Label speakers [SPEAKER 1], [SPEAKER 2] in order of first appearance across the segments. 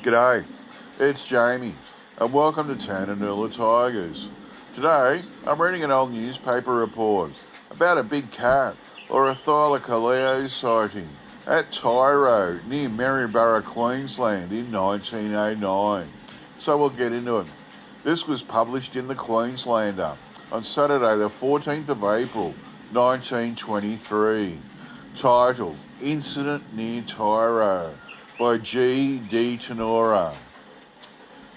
[SPEAKER 1] G'day, it's Jamie, and welcome to Tiaro Tigers. Today, I'm reading an old newspaper report about a big cat or a thylacoleo sighting at Tiaro near Maryborough, Queensland in 1909. So we'll get into it. This was published in the Queenslander on Saturday the 14th of April 1923, titled Incident Near Tiaro by G. D. Tenora.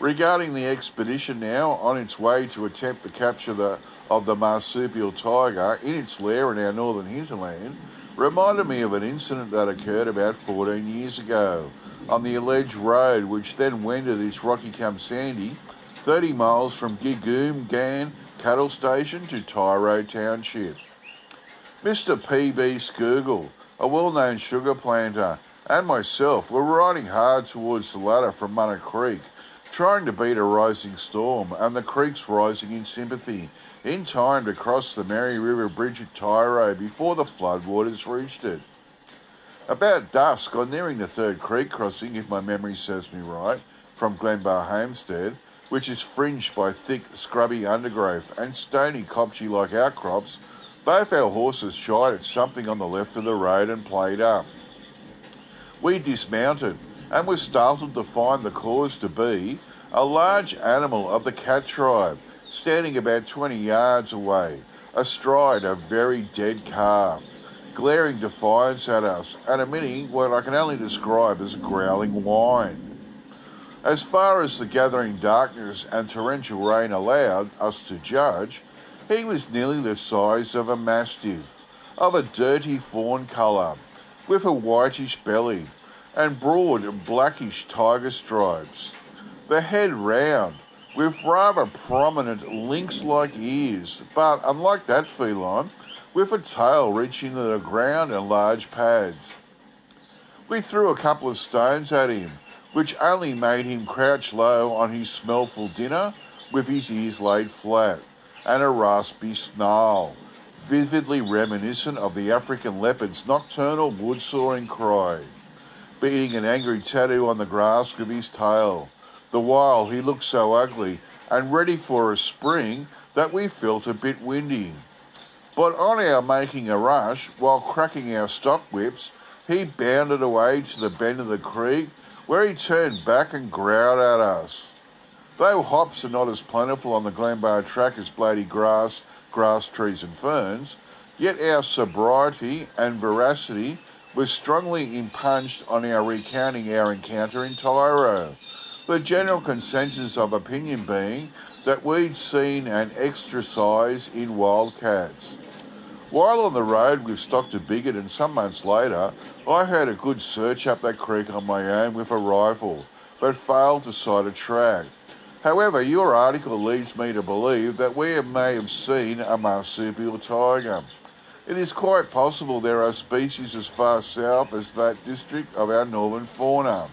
[SPEAKER 1] Regarding the expedition now on its way to attempt the capture of the marsupial tiger in its lair in our northern hinterland, reminded me of an incident that occurred about 14 years ago on the alleged road which then wended its rocky cum sandy 30 miles from Gigoom cattle station to Tiaro Township. Mr. P.B. Skirgle, a well-known sugar planter, and myself were riding hard towards the ladder from Munna Creek, trying to beat a rising storm, and the creek's rising in sympathy, in time to cross the Mary River Bridge at Tiaro before the floodwaters reached it. About dusk, on nearing the third creek crossing, if my memory serves me right, from Glenbar Homestead, which is fringed by thick, scrubby undergrowth and stony kopje-like outcrops, both our horses shied at something on the left of the road and played up. We dismounted and were startled to find the cause to be a large animal of the cat tribe, standing about 20 yards away, astride a very dead calf, glaring defiance at us and emitting what I can only describe as a growling whine. As far as the gathering darkness and torrential rain allowed us to judge, he was nearly the size of a mastiff, of a dirty fawn colour, with a whitish belly and broad blackish tiger stripes. The head round, with rather prominent lynx-like ears, but unlike that feline, with a tail reaching to the ground and large pads. We threw a couple of stones at him, which only made him crouch low on his smellful dinner with his ears laid flat, and a raspy snarl, vividly reminiscent of the African leopard's nocturnal wood-sawing cry, beating an angry tattoo on the grass with his tail, the while he looked so ugly and ready for a spring that we felt a bit windy. But on our making a rush, while cracking our stock whips, he bounded away to the bend of the creek, where he turned back and growled at us. Though hops are not as plentiful on the Glenbar track as blady grass, trees and ferns, yet our sobriety and veracity was strongly impunged on our recounting our encounter in Tiaro, the general consensus of opinion being that we'd seen an extra size in wildcats. While on the road with Stockton Bigot, and some months later, I had a good search up that creek on my own with a rifle, but failed to sight a track. However, your article leads me to believe that we may have seen a marsupial tiger. It is quite possible there are species as far south as that district of our northern fauna.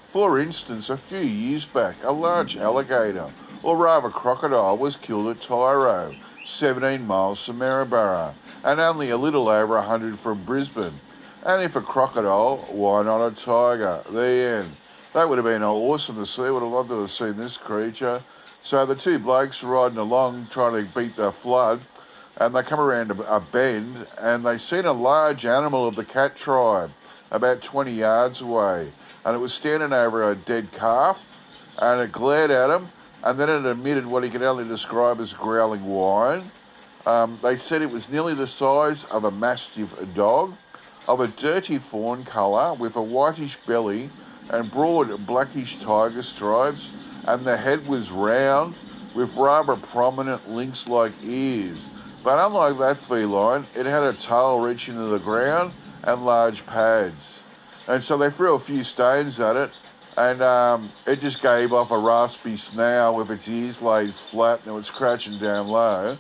[SPEAKER 1] For instance, a few years back, a large alligator, or rather crocodile, was killed at Tiaro, 17 miles from Maryborough, and only a little over 100 from Brisbane. And if a crocodile, why not a tiger? The end. That would have been awesome to see. Would have loved to have seen this creature. So the two blokes were riding along trying to beat the flood, and they come around a bend, and they seen a large animal of the cat tribe about 20 yards away, and it was standing over a dead calf, and it glared at him, and then it emitted what he could only describe as growling whine. They said it was nearly the size of a mastiff dog, of a dirty fawn colour, with a whitish belly and broad blackish tiger stripes, and the head was round with rather prominent lynx-like ears. But unlike that feline, it had a tail reaching to the ground and large pads. And so they threw a few stones at it, and it just gave off a raspy snarl with its ears laid flat, and it was crouching down low.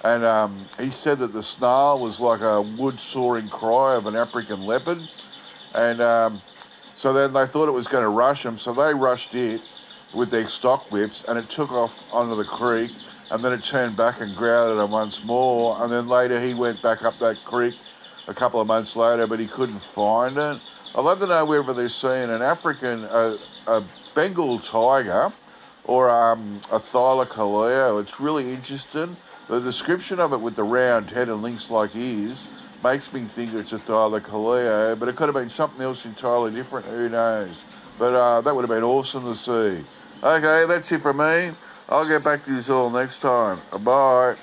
[SPEAKER 1] And he said that the snarl was like a wood-sawing cry of an African leopard. And so then they thought it was going to rush them, so they rushed it with their stock whips, and it took off onto the creek, and then it turned back and growled at him once more, and then later he went back up that creek a couple of months later, but he couldn't find it. I'd love to know whether they're seeing an African, a Bengal tiger or a thylacoleo. It's really interesting. The description of it with the round head and lynx-like ears makes me think it's a thylacoleo, but it could have been something else entirely different. Who knows? But that would have been awesome to see. Okay, that's it from me. I'll get back to you all next time. Bye.